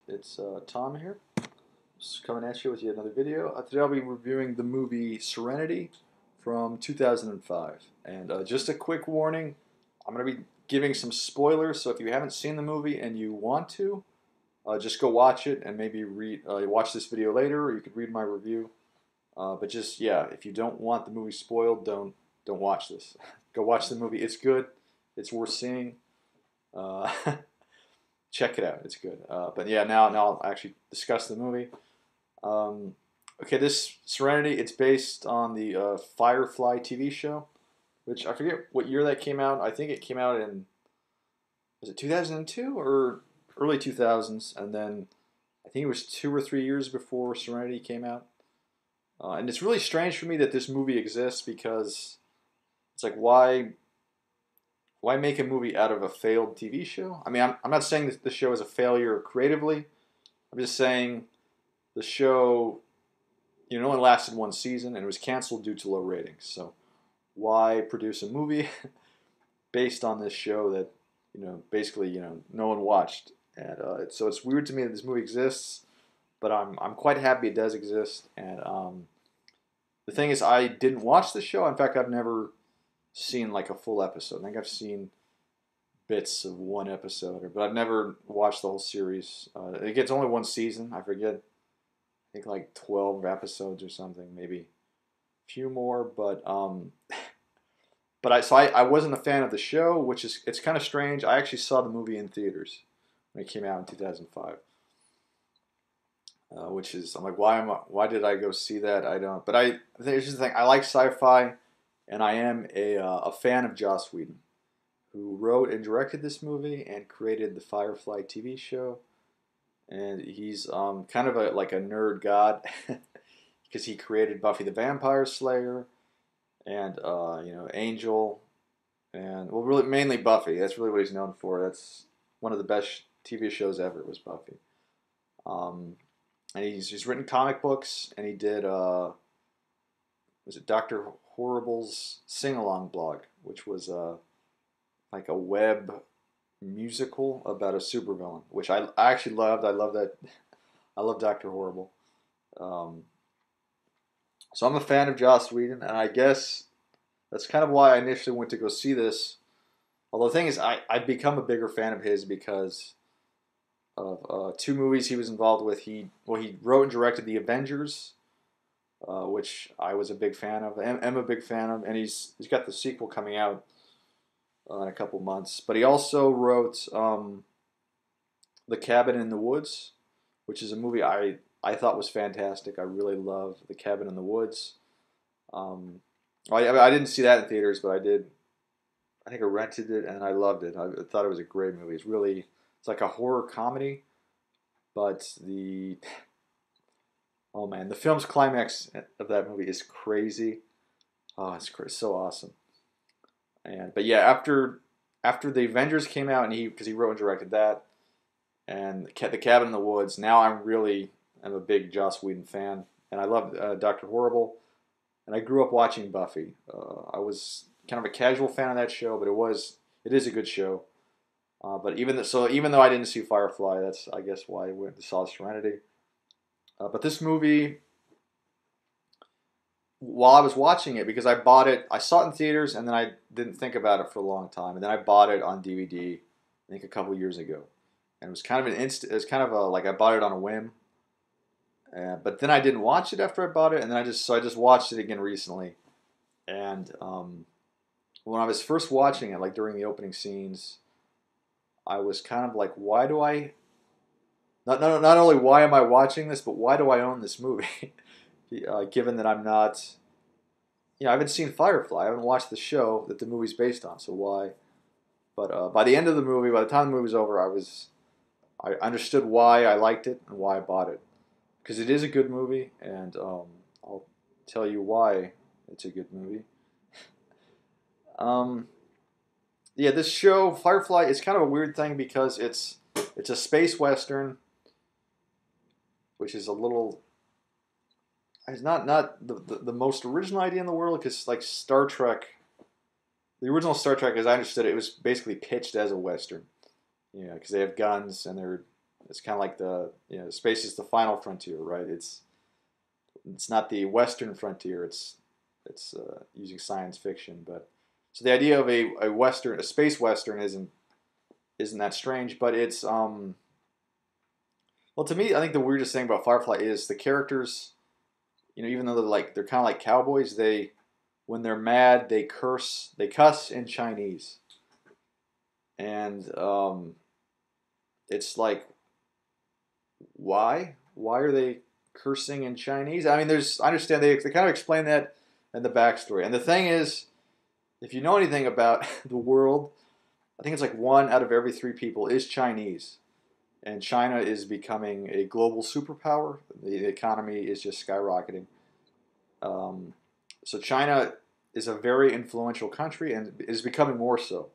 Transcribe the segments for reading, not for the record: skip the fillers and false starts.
It's Tom here, just coming at you with yet another video. Today I'll be reviewing the movie Serenity from 2005. And just a quick warning, I'm going to be giving some spoilers, so if you haven't seen the movie and you want to, just go watch it and maybe watch this video later, or you could read my review. But just, yeah, if you don't want the movie spoiled, don't watch this. Go watch the movie. It's good. It's worth seeing. Uh, Check it out. It's good. But yeah, now I'll actually discuss the movie. Okay, this Serenity, it's based on the Firefly TV show, which I forget what year that came out. I think it came out in, was it 2002 or early 2000s? And then I think it was 2 or 3 years before Serenity came out. And it's really strange for me that this movie exists, because it's like, why make a movie out of a failed TV show? I mean, I'm not saying that the show is a failure creatively. I'm just saying the show, only lasted one season and it was canceled due to low ratings. So why produce a movie based on this show that, basically, no one watched? And so it's weird to me that this movie exists, but I'm quite happy it does exist. And the thing is, I didn't watch the show. In fact, I've never seen like a full episode. I think I've seen bits of one episode, but I've never watched the whole series. It gets only one season. I forget. I think like 12 episodes or something, maybe a few more. But I wasn't a fan of the show, which is, it's kind of strange. I actually saw the movie in theaters when it came out in 2005. Which is, I'm like, why did I go see that? I don't. But I think it's just the thing. I like sci-fi. And I am a fan of Joss Whedon, who wrote and directed this movie and created the Firefly TV show. And he's kind of like a nerd god, because he created Buffy the Vampire Slayer, and Angel, and well, really mainly Buffy. That's really what he's known for. That's one of the best TV shows ever, was Buffy. And he's written comic books, and he did was it Dr. Horrible's sing-along blog, which was like a web musical about a supervillain, which I actually loved. I love that. I love Dr. Horrible. So I'm a fan of Joss Whedon, and I guess that's kind of why I initially went to go see this. Although the thing is, I've become a bigger fan of his because of two movies he was involved with. He wrote and directed The Avengers, which I was a big fan of. I'm a big fan of, and he's got the sequel coming out in a couple months. But he also wrote The Cabin in the Woods, which is a movie I thought was fantastic. I really love The Cabin in the Woods. I didn't see that in theaters, but I did. I think I rented it and I loved it. I thought it was a great movie. It's like a horror comedy, but oh man, the film's climax of that movie is crazy. Oh, it's so awesome. But yeah, after the Avengers came out, and because he wrote and directed that, and the Cabin in the Woods, now I'm a big Joss Whedon fan, and I love Dr. Horrible, and I grew up watching Buffy. I was kind of a casual fan of that show, but it is a good show. But even though I didn't see Firefly, that's, I guess, why I went and saw Serenity. But this movie, while I was watching it, because I bought it, I saw it in theaters, and then I didn't think about it for a long time, and then I bought it on DVD, I think a couple years ago, and it was kind of it was kind of like I bought it on a whim, but then I didn't watch it after I bought it, and then I just watched it again recently, and when I was first watching it, like during the opening scenes, I was kind of like, why do I? Not only why am I watching this, but why do I own this movie? Given that I'm not, I haven't seen Firefly. I haven't watched the show that the movie's based on, so why? But by the end of the movie, by the time the movie was over, I understood why I liked it and why I bought it. Because it is a good movie, and I'll tell you why it's a good movie. Yeah, this show, Firefly, is kind of a weird thing because it's a space western, which is a little, it's not the most original idea in the world, because like Star Trek, the original Star Trek, as I understood it, it was basically pitched as a western, because they have guns and they're It's kind of like space is the final frontier, right? It's not the Western frontier. It's using science fiction, but so the idea of a space Western isn't that strange, but it's well, to me, I think the weirdest thing about Firefly is the characters. Even though they're kind of like cowboys, when they're mad, they cuss in Chinese, and it's like, why are they cursing in Chinese? I mean, I understand they kind of explain that in the backstory, and the thing is, if you know anything about the world, I think it's like 1 out of every 3 people is Chinese. And China is becoming a global superpower. The economy is just skyrocketing. So China is a very influential country and is becoming more so.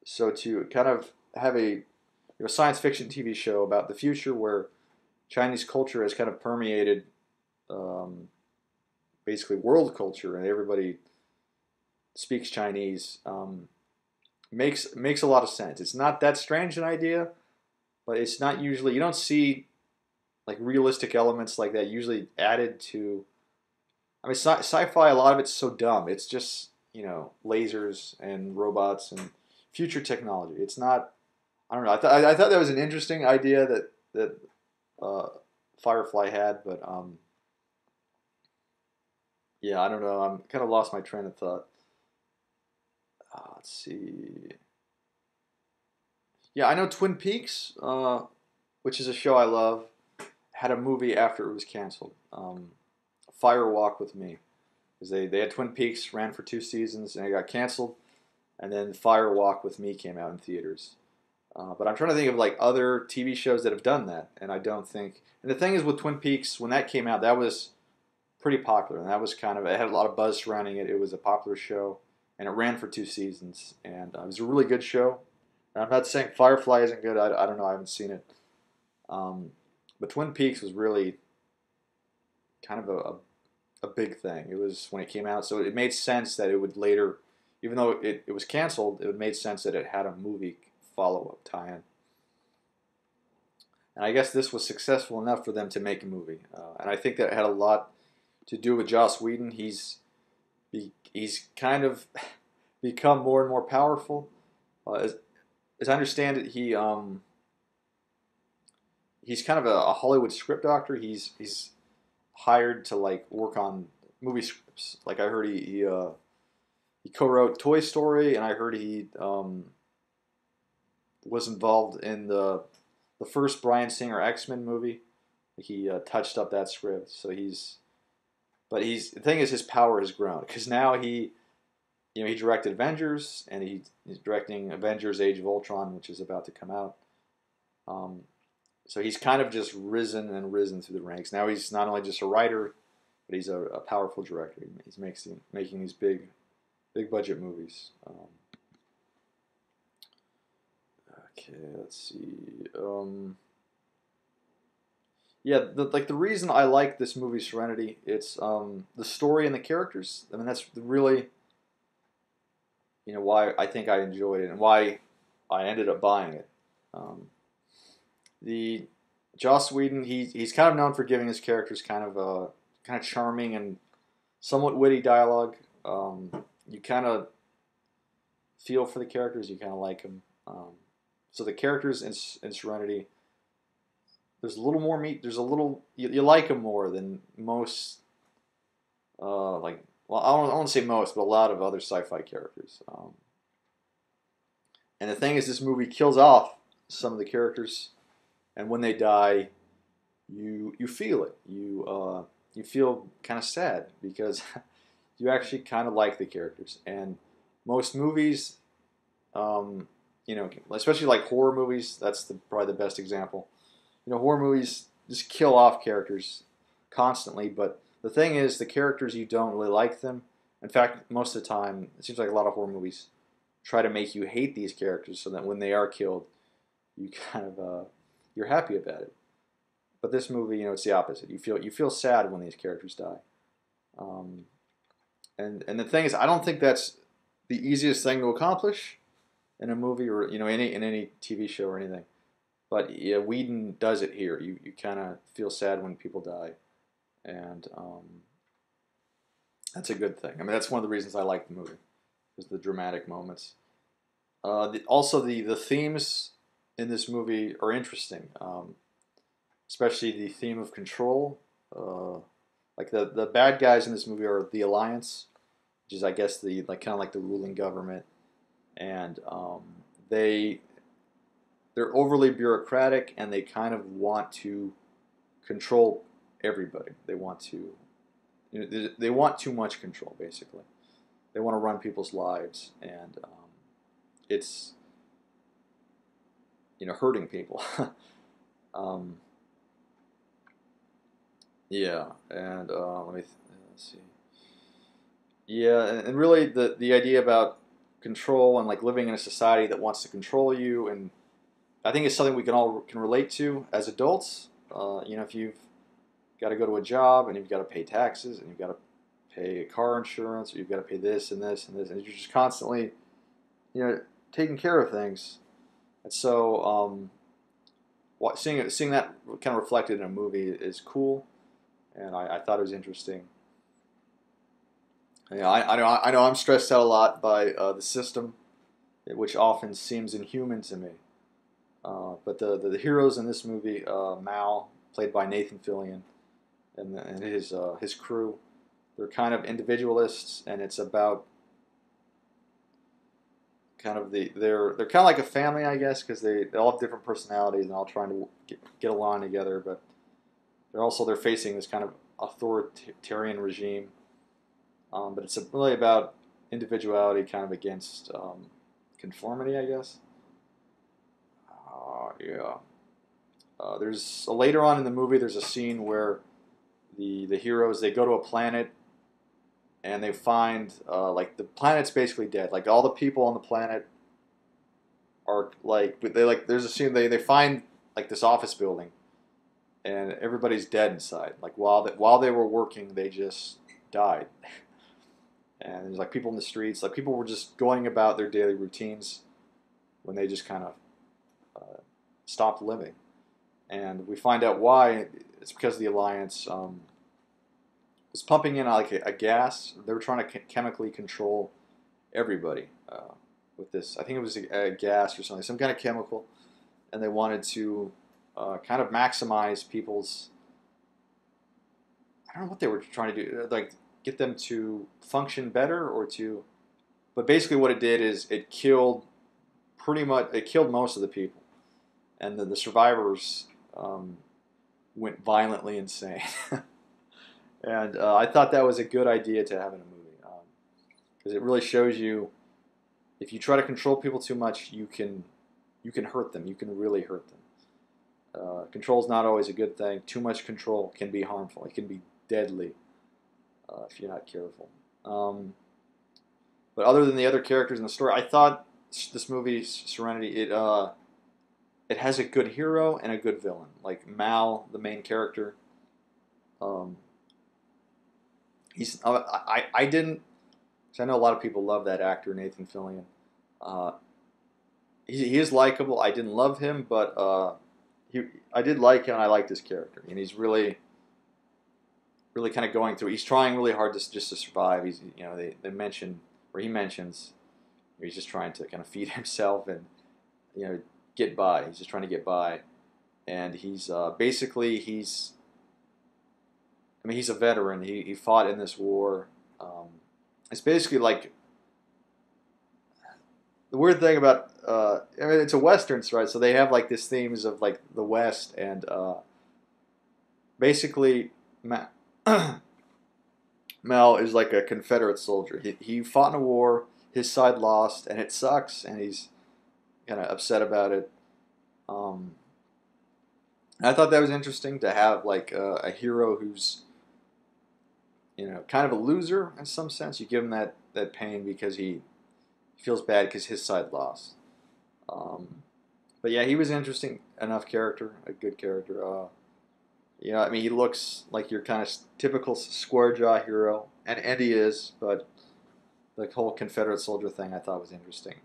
So to kind of have a science fiction TV show about the future where Chinese culture has kind of permeated basically world culture and everybody speaks Chinese makes a lot of sense. It's not that strange an idea, but it's not usually, you don't see like realistic elements like that usually added to. I mean, sci-fi, a lot of it's so dumb. It's just, lasers and robots and future technology. It's not, I don't know. I thought that was an interesting idea that Firefly had, but yeah, I don't know. I'm kind of lost my train of thought. Let's see. Yeah, I know Twin Peaks, which is a show I love, had a movie after it was canceled. Fire Walk with Me, because they had Twin Peaks, ran for 2 seasons, and it got canceled, and then Fire Walk with Me came out in theaters. But I'm trying to think of like other TV shows that have done that, and I don't think. And the thing is with Twin Peaks, when that came out, that was pretty popular, and that was it had a lot of buzz surrounding it. It was a popular show, and it ran for 2 seasons, and it was a really good show. And I'm not saying Firefly isn't good. I don't know. I haven't seen it. But Twin Peaks was really kind of a big thing. It was when it came out, so it made sense that it would later, even though it was canceled, it made sense that it had a movie follow-up tie-in. And I guess this was successful enough for them to make a movie. And I think that had a lot to do with Joss Whedon. He's kind of become more and more powerful. As I understand it, he's kind of a Hollywood script doctor. He's hired to like work on movie scripts. Like I heard he co-wrote Toy Story, and I heard he was involved in the first Bryan Singer X-Men movie. He touched up that script. So the thing is his power has grown because now he directed Avengers, and he's directing Avengers: Age of Ultron, which is about to come out. So he's kind of just risen through the ranks. Now he's not only just a writer, but he's a powerful director. He's making these big budget movies. Okay, let's see. Yeah, the reason I like this movie Serenity, it's the story and the characters. I mean, that's really why I think I enjoyed it and why I ended up buying it. The Joss Whedon, he's kind of known for giving his characters kind of charming and somewhat witty dialogue. You kind of feel for the characters, you kind of like them. So the characters in Serenity, there's a little more meat. There's a little you like them more than most. Well, I don't want to say most, but a lot of other sci-fi characters. And the thing is, this movie kills off some of the characters, and when they die, you feel it. You feel kind of sad because you actually kind of like the characters. And most movies, especially like horror movies, that's probably the best example. Horror movies just kill off characters constantly, but the thing is, the characters, you don't really like them. In fact, most of the time, it seems like a lot of horror movies try to make you hate these characters so that when they are killed, you kind of you're happy about it. But this movie, it's the opposite. You feel sad when these characters die. And the thing is, I don't think that's the easiest thing to accomplish in a movie or in any TV show or anything. But yeah, Whedon does it here. You kind of feel sad when people die, and that's a good thing. I mean, that's one of the reasons I like the movie, is the dramatic moments. Also, the themes in this movie are interesting, especially the theme of control. Uh, like the bad guys in this movie are the Alliance, which is I guess the like kind of like the ruling government, and they they're overly bureaucratic and they kind of want to control everybody. They want to they want too much control basically. They want to run people's lives, and it's hurting people. um, yeah, and let's see. Yeah, and really the idea about control and like living in a society that wants to control you, and I think it's something we can relate to as adults. If you've got to go to a job and you've got to pay taxes and you've got to pay car insurance, or you've got to pay this and this and this, and you're just constantly, taking care of things. And so, seeing that kind of reflected in a movie is cool, and I thought it was interesting. I know I'm stressed out a lot by the system, which often seems inhuman to me. But the heroes in this movie, Mal, played by Nathan Fillion, and his crew, they're kind of individualists, and it's about kind of they're kind of like a family, I guess, because they all have different personalities and all trying to get along together. But they're facing this kind of authoritarian regime. But it's really about individuality, kind of against conformity, I guess. Yeah. There's later on in the movie, there's a scene where the heroes they go to a planet and they find like the planet's basically dead. Like all the people on the planet are like there's a scene they find like this office building and everybody's dead inside. Like while they were working, they just died. And there's like people in the streets, like people were just going about their daily routines when they just kind of stopped living. And we find out why. It's because the Alliance was pumping in like a gas. They were trying to chemically control everybody with this. I think it was a gas or something, some kind of chemical, and they wanted to kind of maximize people's. I don't know what they were trying to do, like get them to function better or to. But basically, what it did is it killed most of the people, and the survivors went violently insane. And I thought that was a good idea to have in a movie because it really shows you if you try to control people too much, you can hurt them. You can really hurt them. Control is not always a good thing. Too much control can be harmful. It can be deadly if you're not careful. But other than the other characters in the story, I thought this movie Serenity it has a good hero and a good villain. Like Mal, the main character. I didn't. Cause I know a lot of people love that actor Nathan Fillion. Uh, he is likable. I didn't love him, but I did like him. And I liked his character, and he's really kind of going through. He's trying really hard just to survive. He's they mention or he mentions he's just trying to kind of feed himself and get by. He's just trying to get by, and he's basically he's. I mean, he's a veteran. He fought in this war. It's basically like the weird thing about. I mean, it's a western, right? So they have like these themes of like the West, and basically, Mel is like a Confederate soldier. He fought in a war. His side lost, and it sucks, and he's kind of upset about it. And I thought that was interesting to have like a hero who's kind of a loser in some sense. You give him that pain because he feels bad because his side lost. But yeah, he was an interesting enough character, a good character. I mean, he looks like your kind of typical square jaw hero, and he is. But the whole Confederate soldier thing I thought was interesting.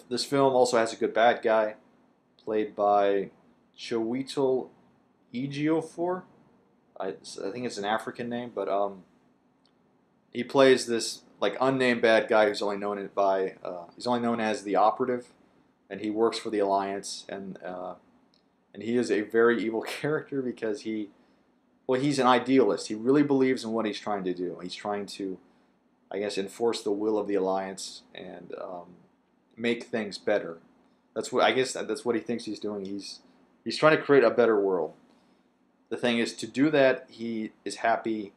This film also has a good bad guy, played by Chiwetel Ejiofor. I think it's an African name, but he plays this like unnamed bad guy who's only known he's only known as the Operative, and he works for the Alliance, and he is a very evil character because he's an idealist. He really believes in what he's trying to do. He's trying to, I guess, enforce the will of the Alliance and make things better. That's what he thinks he's doing. He's trying to create a better world. The thing is, to do that, he is happy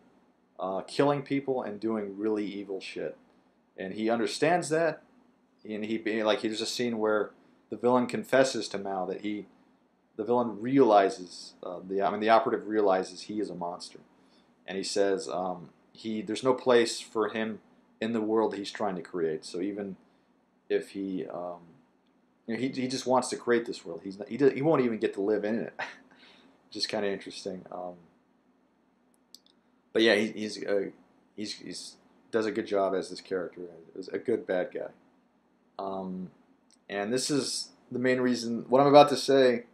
killing people and doing really evil shit, and he understands that. And there's a scene where the villain confesses to Mao that the villain realizes the Operative realizes he is a monster, and he says there's no place for him in the world he's trying to create. So even if he just wants to create this world, he won't even get to live in it. Which is kind of interesting. But yeah, he's does a good job as this character. He's a good bad guy. And this is the main reason. What I'm about to say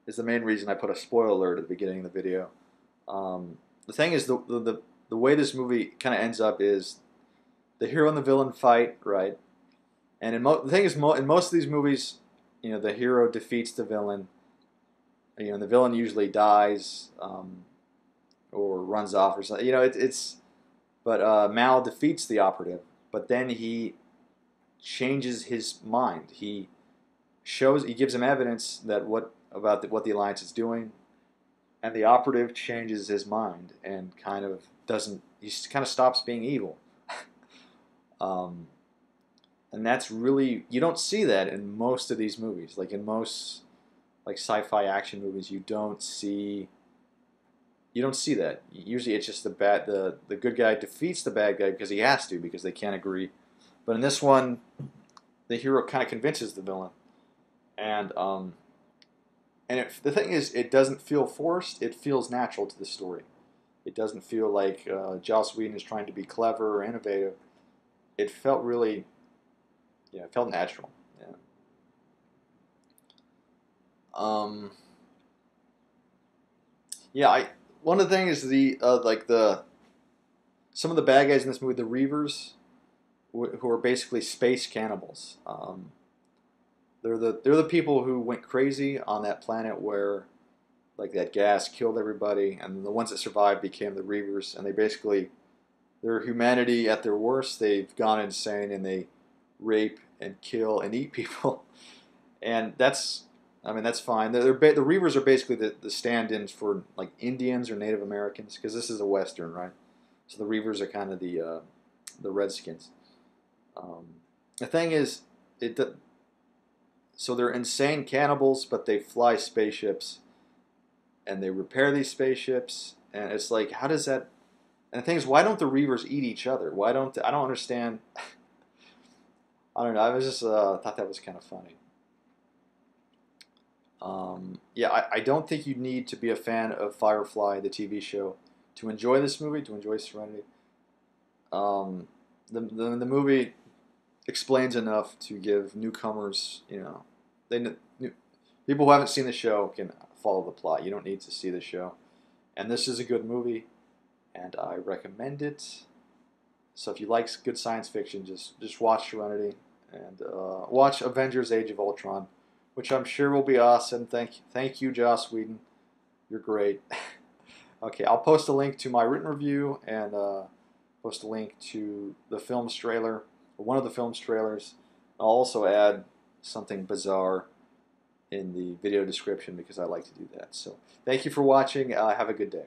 is the main reason I put a spoiler alert at the beginning of the video. The thing is, the way this movie kind of ends up is the hero and the villain fight, right? And the thing is, in most of these movies, the hero defeats the villain. The villain usually dies or runs off or something. But Mao defeats the Operative, but then he changes his mind. He gives him evidence that what the Alliance is doing, and the Operative changes his mind and kind of stops being evil. And that's really, you don't see that in most of these movies. Like in most sci-fi action movies, you don't see that. Usually it's just the good guy defeats the bad guy because he has to, because they can't agree. But in this one, the hero kind of convinces the villain. And the thing is, it doesn't feel forced. It feels natural to the story. It doesn't feel like Joss Whedon is trying to be clever or innovative. It felt really, it felt natural. One of the things is some of the bad guys in this movie, the Reavers, who are basically space cannibals. They're the people who went crazy on that planet where that gas killed everybody, and the ones that survived became the Reavers, and they're humanity at their worst. They've gone insane and they rape and kill and eat people, and that's fine. The Reavers are basically the stand-ins for Indians or Native Americans, because this is a Western, right? So the Reavers are kind of the Redskins. The thing is, so they're insane cannibals, but they fly spaceships, and they repair these spaceships, and it's like, how does that? And the thing is, why don't the Reavers eat each other? I don't understand. I don't know. I was just thought that was kind of funny. I don't think you need to be a fan of Firefly, the TV show, to enjoy this movie, to enjoy Serenity. The movie explains enough to give newcomers, people who haven't seen the show can follow the plot. You don't need to see the show. And this is a good movie, and I recommend it. So if you like good science fiction, just watch Serenity, and watch Avengers: Age of Ultron, which I'm sure will be awesome. Thank you, Joss Whedon. You're great. Okay, I'll post a link to my written review, and post a link to the film's trailer, or one of the film's trailers. I'll also add something bizarre in the video description, because I like to do that. So thank you for watching. Have a good day.